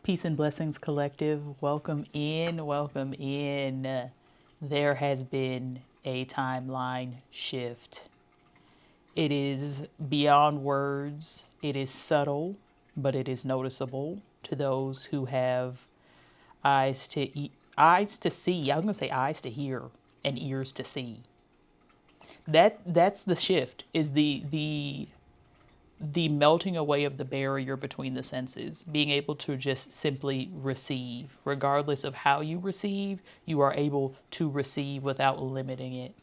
Peace and Blessings Collective, welcome in, welcome in. There has been a timeline shift. It is beyond words, it is subtle, but it is noticeable to those who have eyes to see. I was going to say eyes to hear and ears to see. That's the shift, is the melting away of the barrier between the senses, being able to just simply receive. Regardless of how you receive, you are able to receive without limiting it.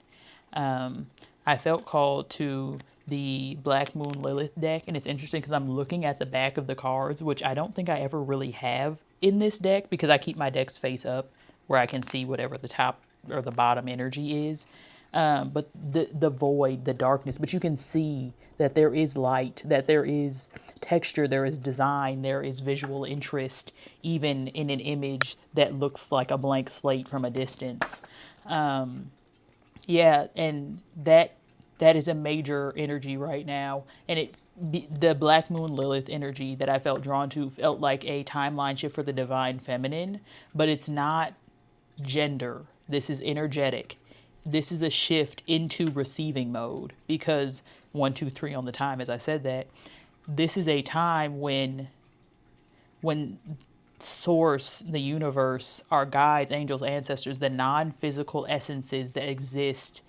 I felt called to the Black Moon Lilith deck, and it's interesting because I'm looking at the back of the cards, which I don't think I ever really have in this deck because I keep my decks face up where I can see whatever the top or the bottom energy is. But the void, the darkness, but you can see that there is light, that there is texture, there is design, there is visual interest, even in an image that looks like a blank slate from a distance. Yeah, and that is a major energy right now, and the Black Moon Lilith energy that I felt drawn to felt like a timeline shift for the divine feminine, but it's not gender. This is energetic. This is a shift into receiving mode because 1, 2, 3 on the time, as I said that, this is a time when source, the universe, our guides, angels, ancestors, the non-physical essences that exist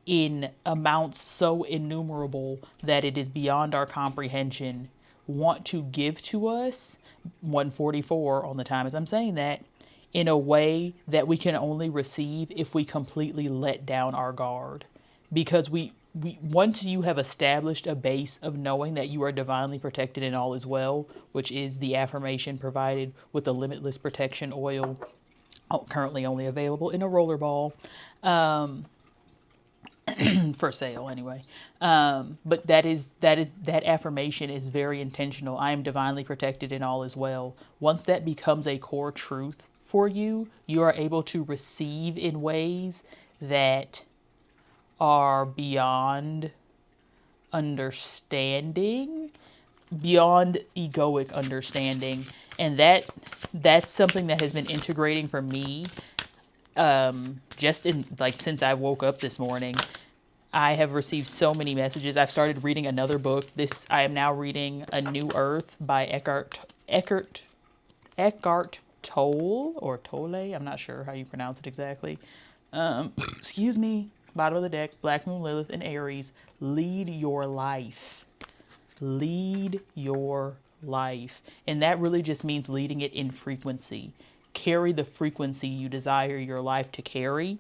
in amounts so innumerable that it is beyond our comprehension, want to give to us 144 on the time as I'm saying that, in a way that we can only receive if we completely let down our guard. Because we once you have established a base of knowing that you are divinely protected and all is well, which is the affirmation provided with the Limitless protection oil, currently only available in a roller ball, for sale anyway. But that affirmation is very intentional. I am divinely protected and all is well. Once that becomes a core truth for you, you are able to receive in ways that are beyond understanding, beyond egoic understanding. And that's something that has been integrating for me, just in like since I woke up this morning. I have received so many messages. I've started reading another book. I am now reading A New Earth by Eckhart Tolle or Tolle. I'm not sure how you pronounce it exactly. Excuse me. Bottom of the deck, Black Moon Lilith and Aries. Lead your life. Lead your life. And that really just means leading it in frequency. Carry the frequency you desire your life to carry,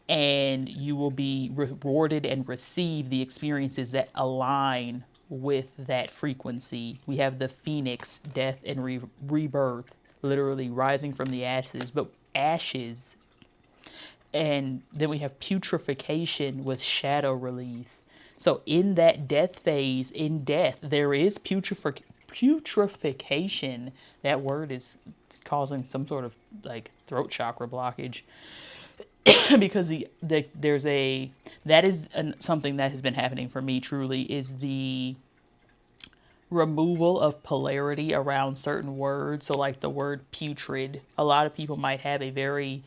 and you will be rewarded and receive the experiences that align with that frequency. We have the phoenix, death and rebirth, literally rising from the ashes, but ashes. And then we have putrefaction with shadow release. So in that death phase, in death, there is putrefaction. That word is causing some sort of like throat chakra blockage. Because there's a that is something that has been happening for me truly, is the removal of polarity around certain words. So like the word putrid, a lot of people might have a very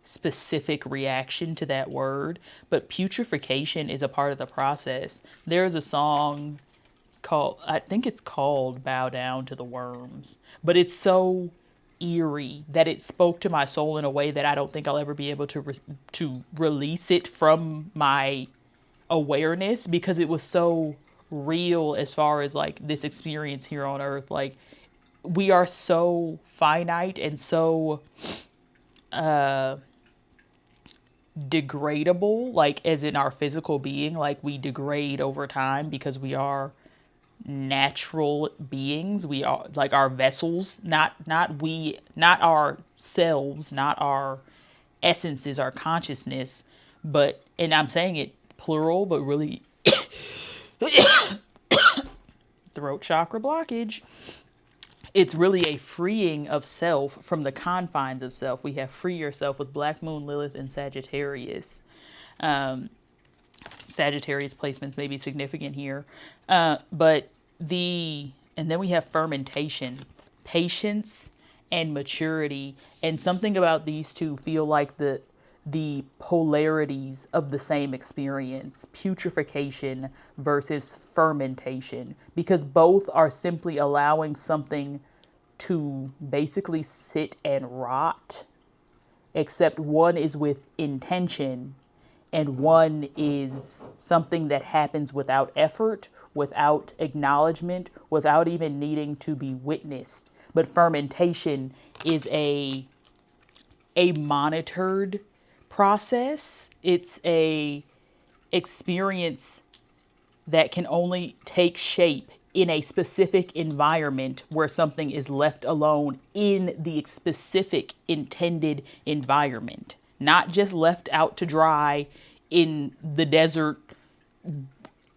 specific reaction to that word, but putrefaction is a part of the process. There's a song called, I think it's called Bow Down to the Worms, but it's so eerie that it spoke to my soul in a way that I don't think I'll ever be able to release it from my awareness, because it was so real as far as like this experience here on earth. Like, we are so finite and so degradable, like as in our physical being, like we degrade over time because we are natural beings. We are like our vessels, not ourselves, not our essences, our consciousness. But, and I'm saying it plural, but really throat chakra blockage. It's really a freeing of self from the confines of self. We have free yourself with Black Moon Lilith and Sagittarius. Sagittarius placements may be significant here. But and then we have fermentation. patience and maturity. And something about these two feel like the polarities of the same experience, putrefaction versus fermentation, because both are simply allowing something to basically sit and rot, except one is with intention and one is something that happens without effort, without acknowledgement, without even needing to be witnessed. But fermentation is a monitored process. It's a experience that can only take shape in a specific environment where something is left alone in the specific intended environment, not just left out to dry in the desert,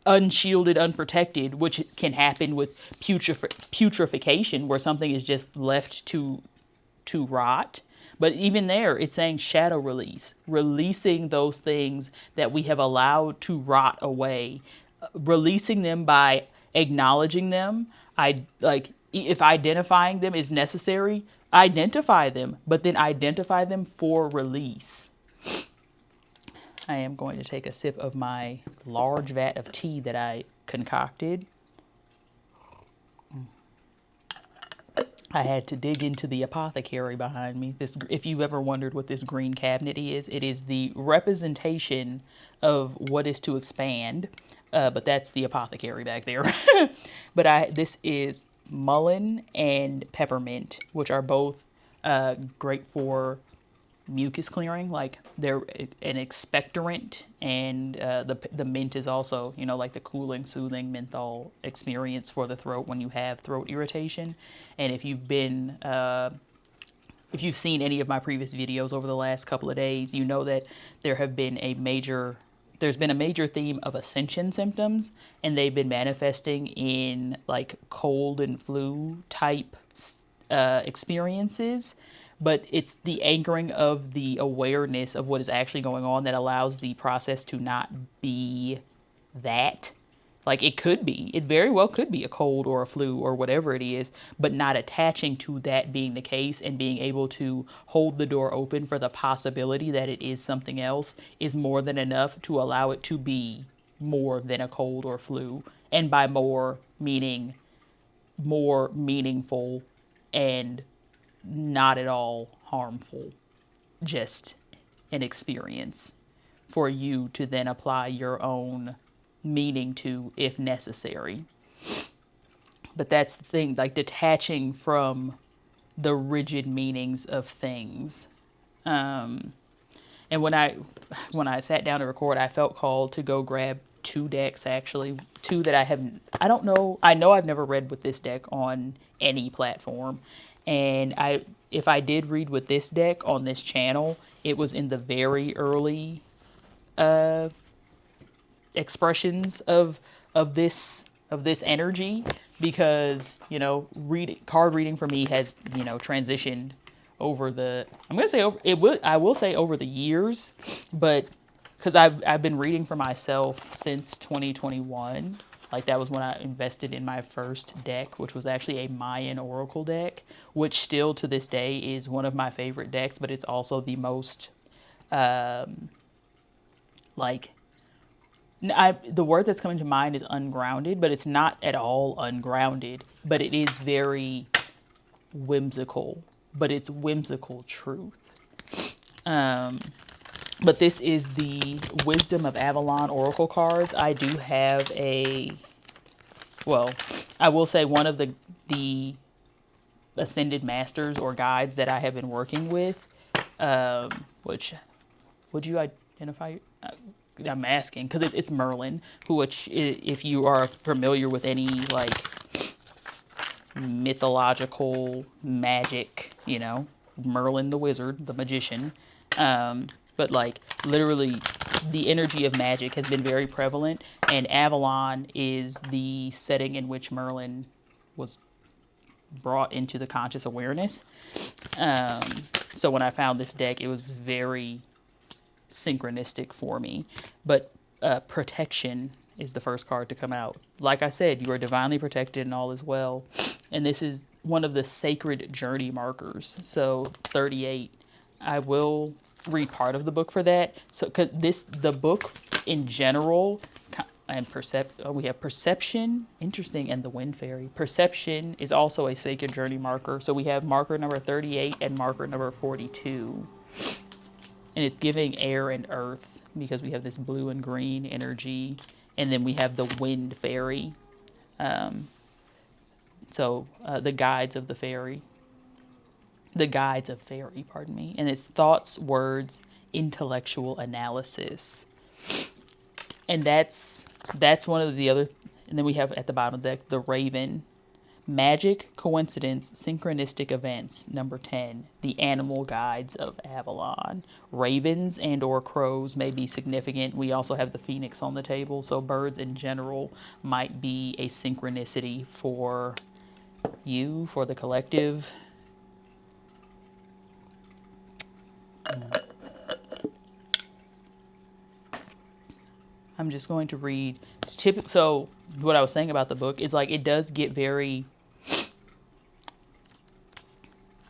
unshielded, unprotected, which can happen with putrefaction, where something is just left to rot. But even there, it's saying shadow release, releasing those things that we have allowed to rot away, releasing them by acknowledging them. I like if identifying them is necessary, identify them, but then identify them for release. I am going to take a sip of my large vat of tea that I concocted. I had to dig into the apothecary behind me. This, if you've ever wondered what this green cabinet is, it is the representation of what is to expand. But that's the apothecary back there. But this is mullein and peppermint, which are both great for mucus clearing. Like they're an expectorant, and the mint is also, you know, like the cooling, soothing menthol experience for the throat when you have throat irritation. And if you've been if you've seen any of my previous videos over the last couple of days, you know that there's been a major theme of ascension symptoms, and they've been manifesting in like cold and flu type experiences. But it's the anchoring of the awareness of what is actually going on that allows the process to not be that. Like it very well could be a cold or a flu or whatever it is, but not attaching to that being the case and being able to hold the door open for the possibility that it is something else is more than enough to allow it to be more than a cold or flu. And by more, meaning more meaningful and not at all harmful, just an experience for you to then apply your own meaning to if necessary. But that's the thing, like detaching from the rigid meanings of things. And when I sat down to record, I felt called to go grab two decks, actually, two that I know I've never read with this deck on any platform. And if I did read with this deck on this channel, it was in the very early expressions of this energy, because, you know, card reading for me has, you know, transitioned over the, I will say over the years, but because I've been reading for myself since 2021. Like that was when I invested in my first deck, which was actually a Mayan Oracle deck, which still to this day is one of my favorite decks, but it's also the most, like, the word that's coming to mind is ungrounded, but it's not at all ungrounded, but it is very whimsical, but it's whimsical truth. But this is the Wisdom of Avalon Oracle cards. I do have I will say one of the Ascended Masters or guides that I have been working with, which, would you identify? I'm asking, because it's Merlin, which, if you are familiar with any, like, mythological magic, you know, Merlin the wizard, the magician, but like literally the energy of magic has been very prevalent, and Avalon is the setting in which Merlin was brought into the conscious awareness. So when I found this deck, it was very synchronistic for me. But protection is the first card to come out. Like I said, you are divinely protected and all is well. And this is one of the sacred journey markers. So 38. I will read part of the book for that. So 'cause the book in general, and we have perception, interesting, and the wind fairy. Perception is also a sacred journey marker. So we have marker number 38 and marker number 42. And it's giving air and earth because we have this blue and green energy. And then we have the wind fairy. The guides of the fairy. The guides of fairy, pardon me. And it's thoughts, words, intellectual analysis. And that's one of the other. And then we have at the bottom of the deck, the raven. Magic, coincidence, synchronistic events. Number 10, the animal guides of Avalon. Ravens and or crows may be significant. We also have the phoenix on the table. So birds in general might be a synchronicity for you, for the collective. I'm just going to read. So what I was saying about the book is like it does get very.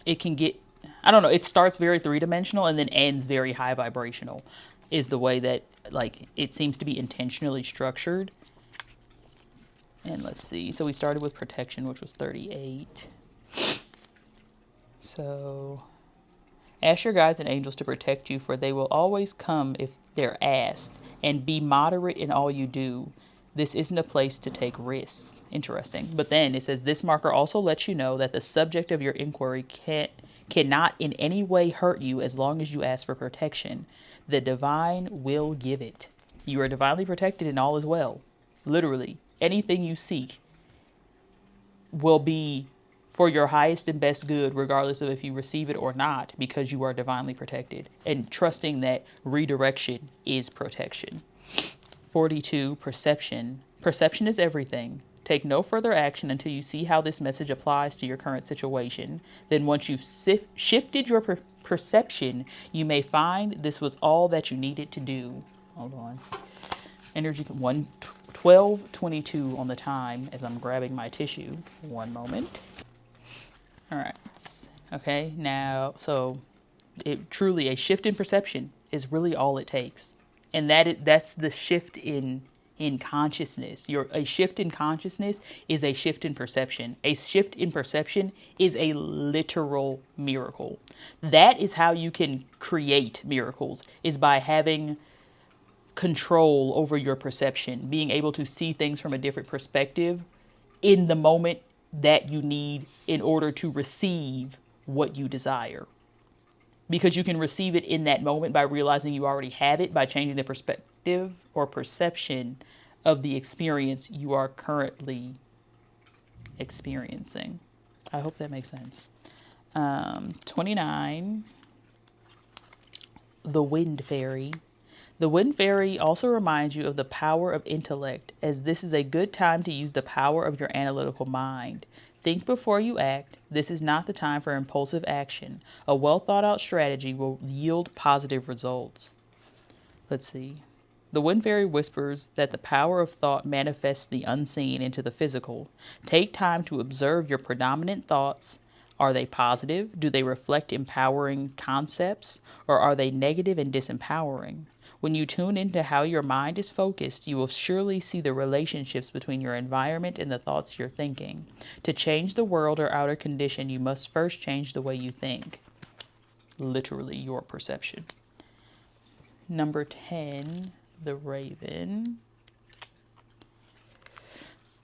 It can get, I don't know. It starts very three-dimensional and then ends very high vibrational, is the way that like it seems to be intentionally structured. And let's see. So we started with protection, which was 38. So ask your guides and angels to protect you, for they will always come if they're asked, and be moderate in all you do. This isn't a place to take risks. Interesting. But then it says this marker also lets you know that the subject of your inquiry cannot in any way hurt you as long as you ask for protection. The divine will give it. You are divinely protected and all is well. Literally, anything you seek will be for your highest and best good, regardless of if you receive it or not, because you are divinely protected. And trusting that redirection is protection. 42, perception. Perception is everything. Take no further action until you see how this message applies to your current situation. Then once you've shifted your perception, you may find this was all that you needed to do. Hold on. Energy 12:22 on the time as I'm grabbing my tissue. One moment. All right. Okay, now, so truly a shift in perception is really all it takes. And that's the shift in consciousness. A shift in consciousness is a shift in perception. A shift in perception is a literal miracle. That is how you can create miracles, is by having control over your perception, being able to see things from a different perspective in the moment that you need in order to receive what you desire. Because you can receive it in that moment by realizing you already have it, by changing the perspective or perception of the experience you are currently experiencing. I hope that makes sense. 29, the wind fairy. The wind fairy also reminds you of the power of intellect, as this is a good time to use the power of your analytical mind. Think before you act. This is not the time for impulsive action. A well thought out strategy will yield positive results. Let's see. The wind fairy whispers that the power of thought manifests the unseen into the physical. Take time to observe your predominant thoughts. Are they positive? Do they reflect empowering concepts? Or are they negative and disempowering? When you tune into how your mind is focused, you will surely see the relationships between your environment and the thoughts you're thinking. To change the world or outer condition, you must first change the way you think. Literally, your perception. Number 10, the raven.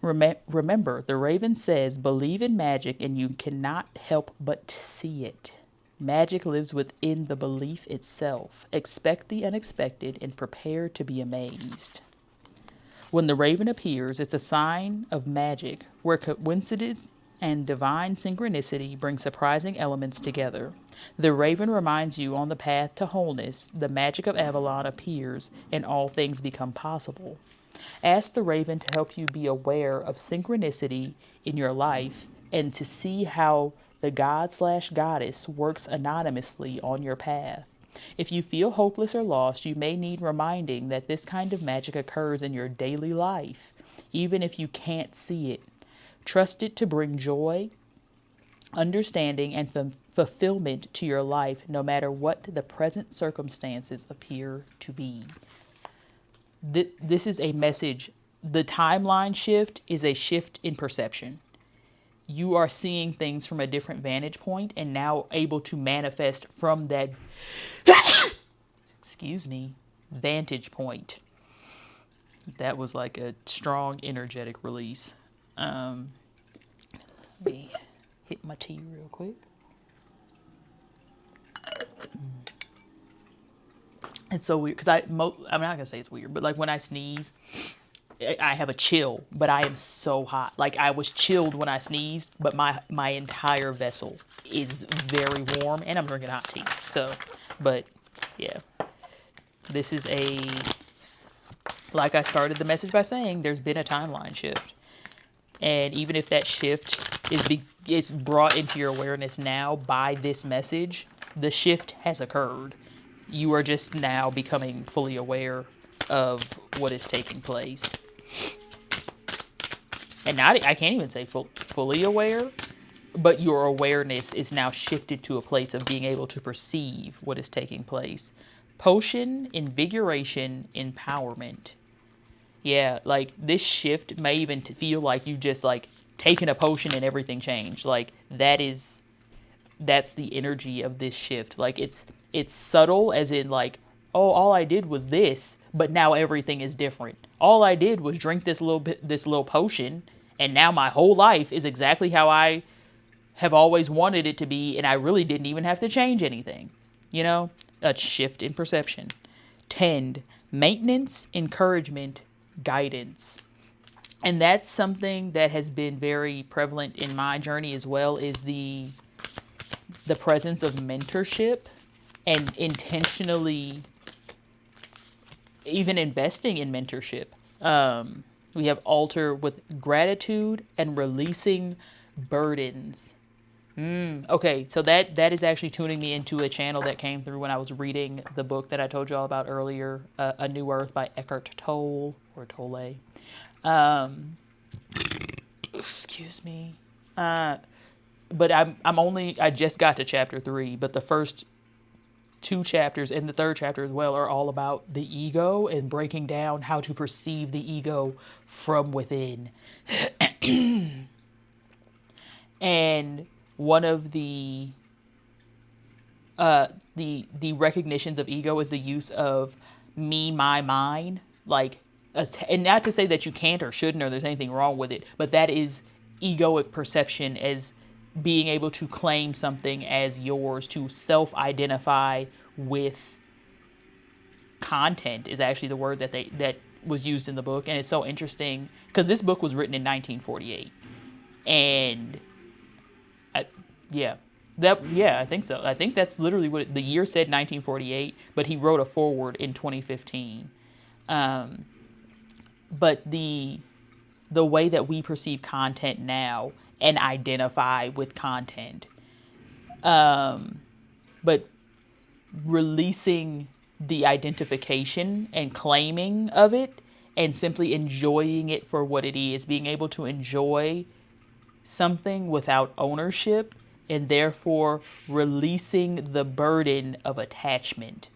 Remember, the raven says, believe in magic and you cannot help but see it. Magic lives within the belief itself. Expect the unexpected and prepare to be amazed. When the raven appears, it's a sign of magic, where coincidence and divine synchronicity bring surprising elements together. The raven reminds you on the path to wholeness, the magic of Avalon appears and all things become possible. Ask the raven to help you be aware of synchronicity in your life and to see how the god/goddess works anonymously on your path. If you feel hopeless or lost, you may need reminding that this kind of magic occurs in your daily life, even if you can't see it. Trust it to bring joy understanding, and fulfillment to your life, no matter what the present circumstances appear to be. This is a message. The timeline shift is a shift in perception. You are seeing things from a different vantage point and now able to manifest from that, excuse me, vantage point. That was like a strong, energetic release. Let me hit my tea real quick. It's so weird because I'm not gonna say it's weird, but like when I sneeze, I have a chill, but I am so hot. Like I was chilled when I sneezed, but my entire vessel is very warm, and I'm drinking hot tea. So, but yeah, this is like I started the message by saying, there's been a timeline shift, and even if that shift is brought into your awareness now by this message, the shift has occurred. You are just now becoming fully aware of what is taking place. And now I can't even say fully aware, but your awareness is now shifted to a place of being able to perceive what is taking place. Potion, invigoration, empowerment. Yeah, like this shift may even feel like you just like taken a potion and everything changed. Like that's the energy of this shift. Like it's subtle, as in like, oh, all I did was this, but now everything is different. All I did was drink this little potion, and now my whole life is exactly how I have always wanted it to be, and I really didn't even have to change anything. You know, a shift in perception. Tend, maintenance, encouragement, guidance. And that's something that has been very prevalent in my journey as well, is the presence of mentorship and intentionally even investing in mentorship. We have alter with gratitude and releasing burdens. Okay, so that is actually tuning me into a channel that came through when I was reading the book that I told you all about earlier, A New Earth by Eckhart Tolle, or Tolle. Excuse me. But I just got to chapter 3, but the first 2 chapters and the 3rd chapter as well are all about the ego and breaking down how to perceive the ego from within. And one of the recognitions of ego is the use of me, my, mine, like, and not to say that you can't or shouldn't or there's anything wrong with it, but that is egoic perception, as being able to claim something as yours, to self-identify with content is actually the word that was used in the book. And it's so interesting because this book was written in 1948, and I think so. I think that's literally what the year said, 1948, but he wrote a foreword in 2015. But the way that we perceive content now and identify with content, but releasing the identification and claiming of it and simply enjoying it for what it is, being able to enjoy something without ownership, and therefore releasing the burden of attachment.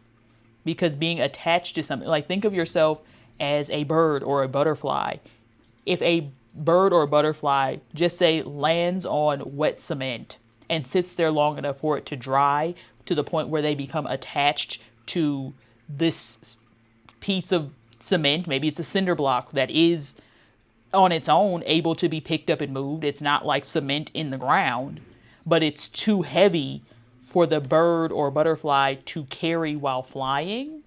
Because being attached to something, like think of yourself as a bird or a butterfly. If a bird or a butterfly, just say, lands on wet cement and sits there long enough for it to dry to the point where they become attached to this piece of cement, maybe it's a cinder block that is on its own able to be picked up and moved. It's not like cement in the ground, but it's too heavy for the bird or butterfly to carry while flying.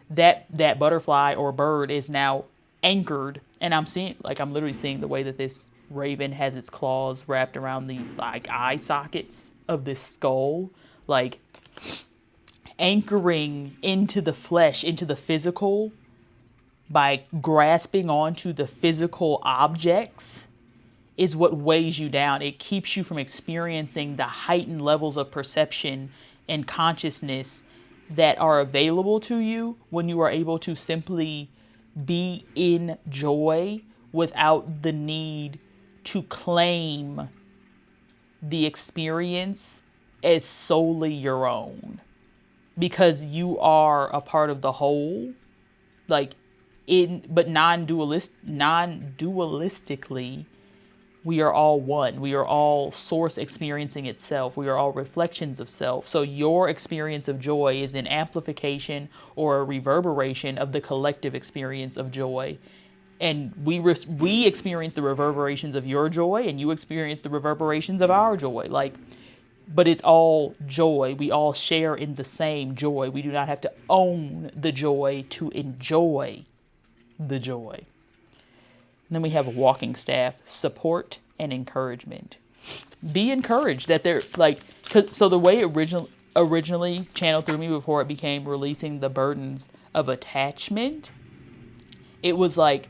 That butterfly or bird is now anchored, and I'm literally seeing the way that this raven has its claws wrapped around the like eye sockets of this skull, like anchoring into the flesh, into the physical, by grasping onto the physical objects, is what weighs you down. It keeps you from experiencing the heightened levels of perception and consciousness that are available to you when you are able to simply be in joy without the need to claim the experience as solely your own, because you are a part of the whole, like but non-dualistically, we are all one. We are all source experiencing itself. We are all reflections of self. So your experience of joy is an amplification or a reverberation of the collective experience of joy. And we experience the reverberations of your joy, and you experience the reverberations of our joy. Like, but it's all joy. We all share in the same joy. We do not have to own the joy to enjoy the joy. And then we have a walking staff, support and encouragement. Be encouraged that they're like, so the way originally channeled through me before it became releasing the burdens of attachment, it was like,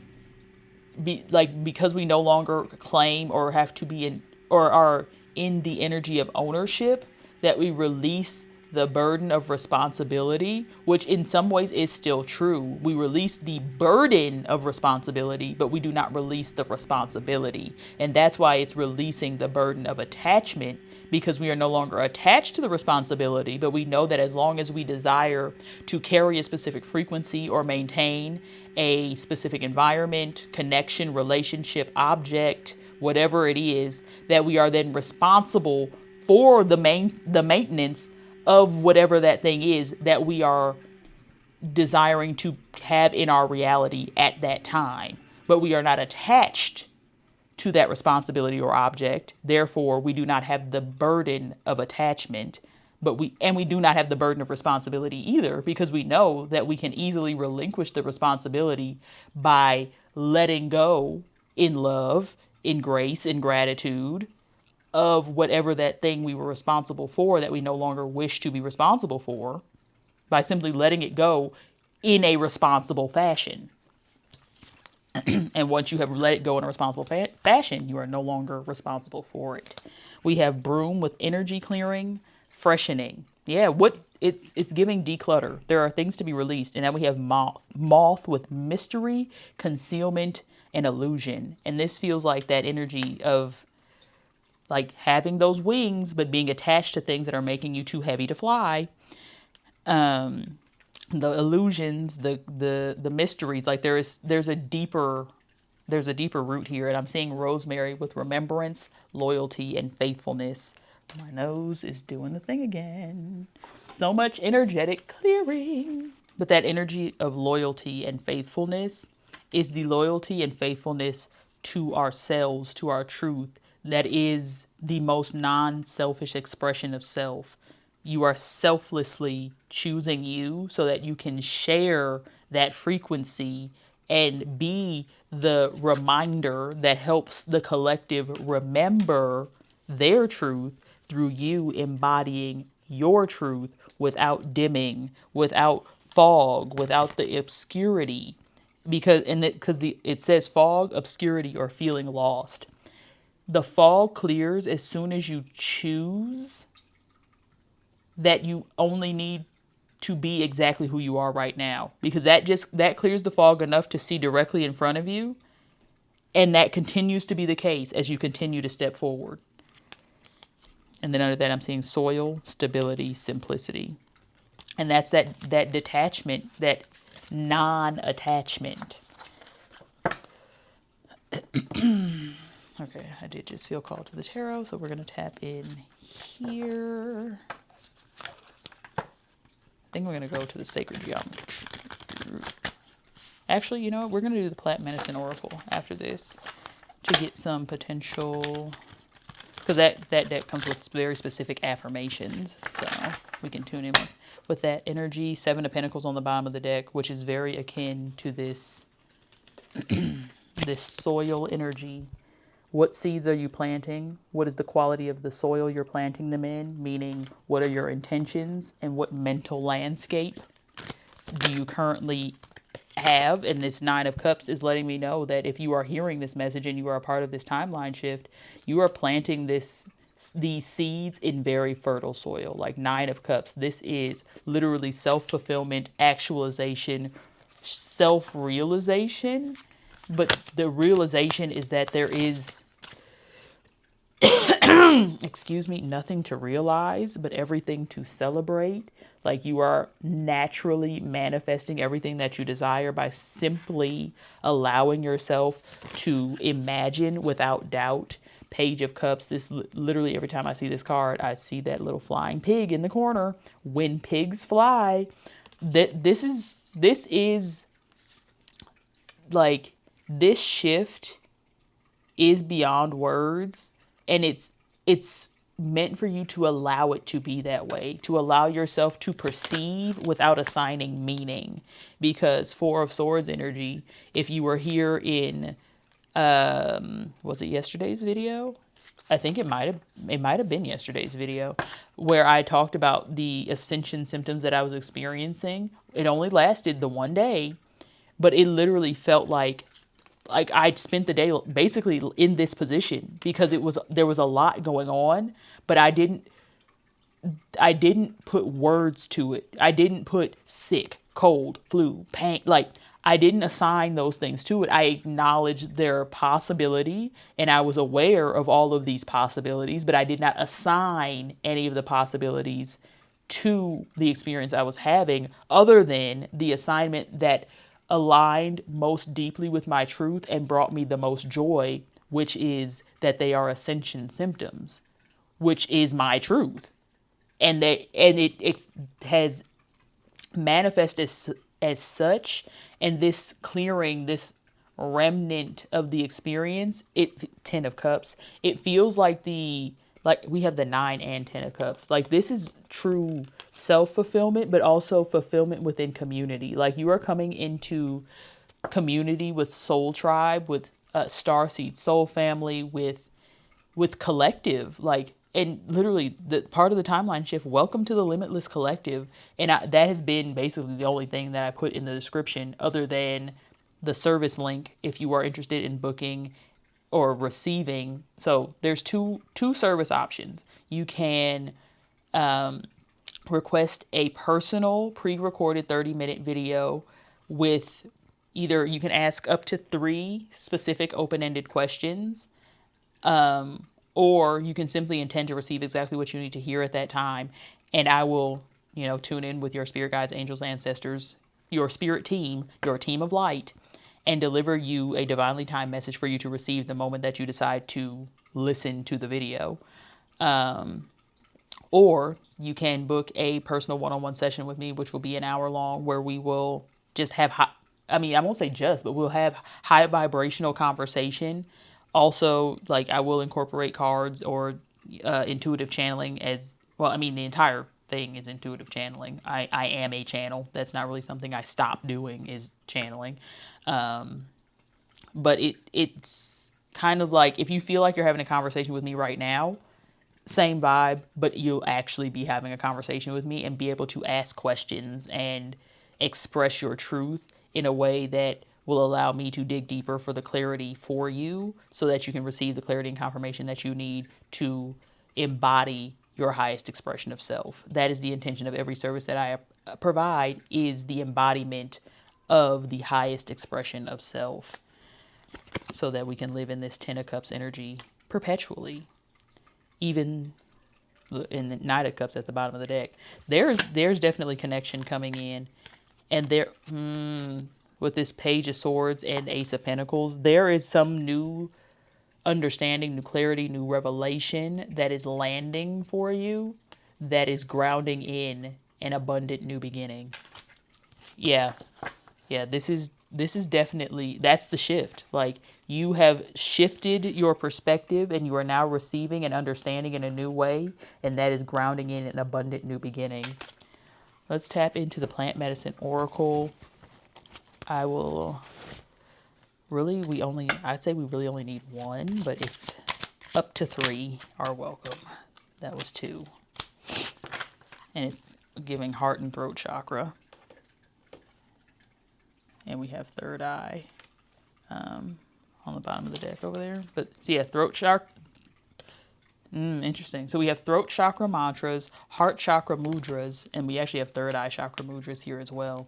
because we no longer claim or have to be in or are in the energy of ownership, that we release the burden of responsibility, which in some ways is still true. We release the burden of responsibility, but we do not release the responsibility. And that's why it's releasing the burden of attachment, because we are no longer attached to the responsibility, but we know that as long as we desire to carry a specific frequency or maintain a specific environment, connection, relationship, object, whatever it is, that we are then responsible for the maintenance of whatever that thing is that we are desiring to have in our reality at that time. But we are not attached to that responsibility or object. Therefore, we do not have the burden of attachment, but we do not have the burden of responsibility either, because we know that we can easily relinquish the responsibility by letting go in love, in grace, in gratitude of whatever that thing we were responsible for that we no longer wish to be responsible for, by simply letting it go in a responsible fashion. And once you have let it go in a responsible fashion, you are no longer responsible for it. We have broom with energy clearing, freshening. Yeah, it's giving declutter. There are things to be released. And then we have moth with mystery, concealment, and illusion. And this feels like that energy of like having those wings, but being attached to things that are making you too heavy to fly. The illusions, the mysteries, like there's a deeper root here. And I'm seeing rosemary with remembrance, loyalty, and faithfulness. My nose is doing the thing again. So much energetic clearing. But that energy of loyalty and faithfulness is the loyalty and faithfulness to ourselves, to our truth. That is the most non-selfish expression of self. You are selflessly choosing you so that you can share that frequency and be the reminder that helps the collective remember their truth through you embodying your truth without dimming, without fog, without the obscurity. Because it says fog, obscurity, or feeling lost. The fog clears as soon as you choose that you only need to be exactly who you are right now, because that clears the fog enough to see directly in front of you. And that continues to be the case as you continue to step forward. And then under that, I'm seeing soil, stability, simplicity. And that's that detachment, that non-attachment. Okay, I did just feel called to the tarot, so we're going to tap in here. I think we're going to go to the sacred geometry. Actually, you know what? We're going to do the plant medicine oracle after this to get some potential, because that deck comes with very specific affirmations, so we can tune in with that energy. 7 of Pentacles on the bottom of the deck, which is very akin to this this soil energy. What seeds are you planting? What is the quality of the soil you're planting them in? Meaning, what are your intentions and what mental landscape do you currently have? And this 9 of Cups is letting me know that if you are hearing this message and you are a part of this timeline shift, you are planting these seeds in very fertile soil. Like 9 of Cups, this is literally self-fulfillment, actualization, self-realization. But the realization is that there is excuse me, nothing to realize, but everything to celebrate. Like you are naturally manifesting everything that you desire by simply allowing yourself to imagine without doubt. Page of Cups. This literally every time I see this card, I see that little flying pig in the corner. When pigs fly, this is like this shift is beyond words, and it's meant for you to allow it to be that way, to allow yourself to perceive without assigning meaning. Because Four of Swords energy, if you were here in was it yesterday's video? I think it might have been yesterday's video where I talked about the ascension symptoms that I was experiencing. It only lasted the one day, but it literally felt like I'd spent the day basically in this position because there was a lot going on, but I didn't put words to it. I didn't put sick, cold, flu, pain. Like I didn't assign those things to it. I acknowledged their possibility and I was aware of all of these possibilities, but I did not assign any of the possibilities to the experience I was having other than the assignment that aligned most deeply with my truth and brought me the most joy, which is that they are ascension symptoms, which is my truth. And it has manifested as such, and this clearing, this remnant of the experience, it 10 of cups, it feels like we have the 9 and 10 of cups. Like this is true self-fulfillment, but also fulfillment within community. Like you are coming into community with Soul Tribe, with Starseed Soul Family, with collective, like, and literally the part of the timeline shift, welcome to the Limitless collective. And that has been basically the only thing that I put in the description other than the service link if you are interested in booking or receiving. So there's two service options. You can request a personal pre-recorded 30-minute video with either, you can ask up to 3 specific open-ended questions, or you can simply intend to receive exactly what you need to hear at that time. And I will, tune in with your spirit guides, angels, ancestors, your spirit team, your team of light, and deliver you a divinely timed message for you to receive the moment that you decide to listen to the video. Or you can book a personal one-on-one session with me, which will be an hour long, where we will just have I won't say just, but we'll have high vibrational conversation. Also, like I will incorporate cards or intuitive channeling as well. I mean, the entire thing is intuitive channeling. I am a channel. That's not really something I stopped doing, is channeling. But it's kind of like if you feel like you're having a conversation with me right now, same vibe, but you'll actually be having a conversation with me and be able to ask questions and express your truth in a way that will allow me to dig deeper for the clarity for you so that you can receive the clarity and confirmation that you need to embody your highest expression of self. That is the intention of every service that I provide, is the embodiment of the highest expression of self so that we can live in this 10 of Cups energy perpetually. Even in the Knight of Cups at the bottom of the deck, there's definitely connection coming in, and there with this Page of Swords and Ace of Pentacles, there is some new understanding, new clarity, new revelation that is landing for you, that is grounding in an abundant new beginning. Yeah, this is definitely, that's the shift. Like you have shifted your perspective and you are now receiving and understanding in a new way, and that is grounding in an abundant new beginning. Let's tap into the Plant Medicine Oracle. I will I'd say we really only need 1, but if up to 3 are welcome. That was 2. And it's giving heart and throat chakra. And we have third eye on the bottom of the deck over there. But so yeah, throat chakra. Interesting. So we have throat chakra mantras, heart chakra mudras, and we actually have third eye chakra mudras here as well.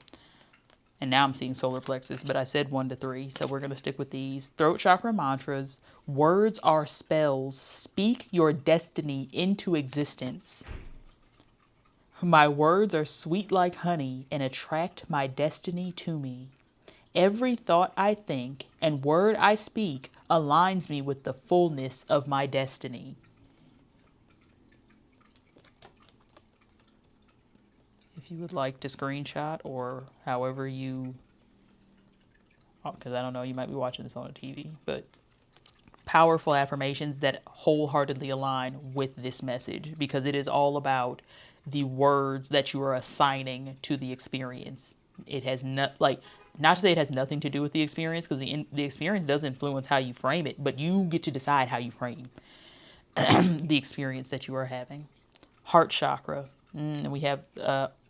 And now I'm seeing solar plexus, but I said 1 to 3, so we're going to stick with these. Throat chakra mantras. Words are spells. Speak your destiny into existence. My words are sweet like honey and attract my destiny to me. Every thought I think and word I speak aligns me with the fullness of my destiny. If you would like to screenshot or however you, because I don't know, you might be watching this on a TV, but powerful affirmations that wholeheartedly align with this message, because it is all about the words that you are assigning to the experience. It has not to say it has nothing to do with the experience, because the experience does influence how you frame it, but you get to decide how you frame the experience that you are having. Heart chakra. We have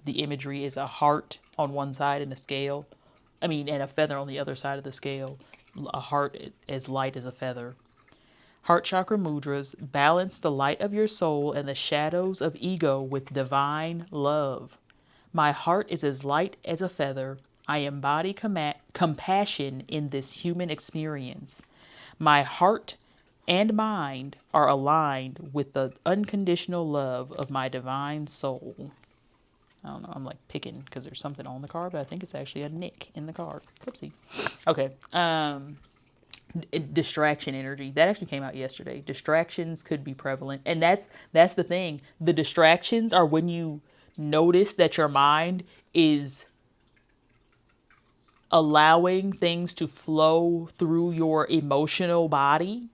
the imagery is a heart on one side and a scale. And a feather on the other side of the scale. A heart as light as a feather. Heart chakra mudras. Balance the light of your soul and the shadows of ego with divine love. My heart is as light as a feather. I embody compassion in this human experience. My heart and mind are aligned with the unconditional love of my divine soul. I don't know, I'm like picking because there's something on the card, but I think it's actually a nick in the card. Whoopsie. Okay. Distraction energy. That actually came out yesterday. Distractions could be prevalent. And that's the thing. The distractions are when you notice that your mind is allowing things to flow through your emotional body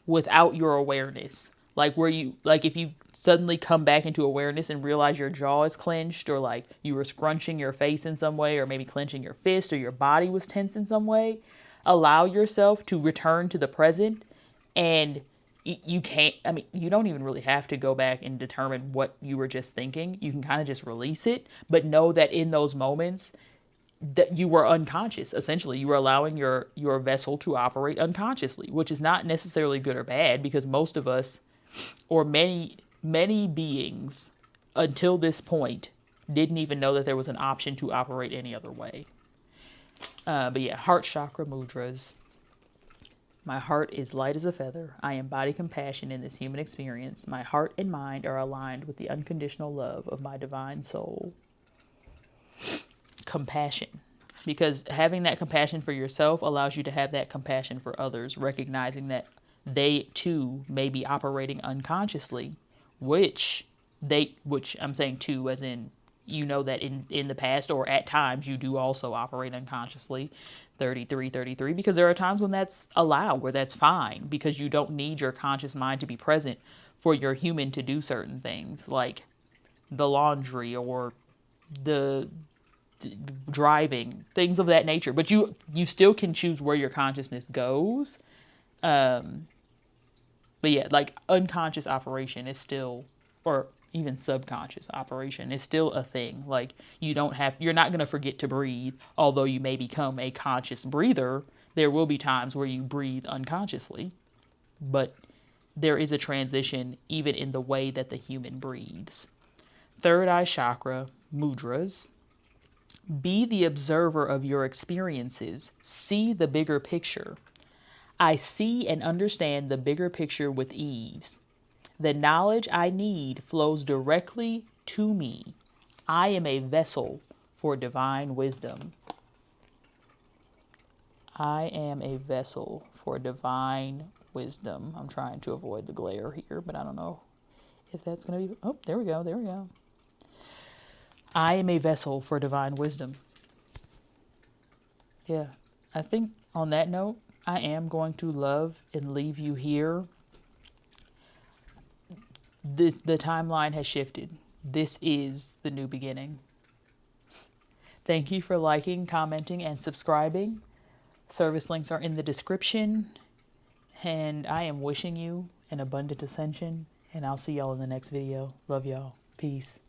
without your awareness. Like if you suddenly come back into awareness and realize your jaw is clenched, or like you were scrunching your face in some way, or maybe clenching your fist, or your body was tense in some way, allow yourself to return to the present. And you can't, you don't even really have to go back and determine what you were just thinking. You can kind of just release it, but know that in those moments that you were unconscious. Essentially, you were allowing your vessel to operate unconsciously, which is not necessarily good or bad, because most of us, or many beings until this point, didn't even know that there was an option to operate any other way. But yeah, heart chakra mudras. My heart is light as a feather. I embody compassion in this human experience. My heart and mind are aligned with the unconditional love of my divine soul. Compassion, because having that compassion for yourself allows you to have that compassion for others, recognizing that they too may be operating unconsciously, which I'm saying too as in, that in the past or at times you do also operate unconsciously. 33, because there are times when that's allowed, where that's fine, because you don't need your conscious mind to be present for your human to do certain things like the laundry or the driving, things of that nature. But you still can choose where your consciousness goes. But yeah, like unconscious operation is still, or even subconscious operation is still a thing. Like you're not going to forget to breathe, although you may become a conscious breather. There will be times where you breathe unconsciously, but there is a transition even in the way that the human breathes. Third eye chakra mudras. Be the observer of your experiences. See the bigger picture. I see and understand the bigger picture with ease. The knowledge I need flows directly to me. I am a vessel for divine wisdom. I am a vessel for divine wisdom. I'm trying to avoid the glare here, but I don't know if that's going to be... Oh, there we go. I am a vessel for divine wisdom. Yeah, I think on that note, I am going to love and leave you here. The timeline has shifted. This is the new beginning. Thank you for liking, commenting, and subscribing. Service links are in the description. And I am wishing you an abundant ascension. And I'll see y'all in the next video. Love y'all. Peace.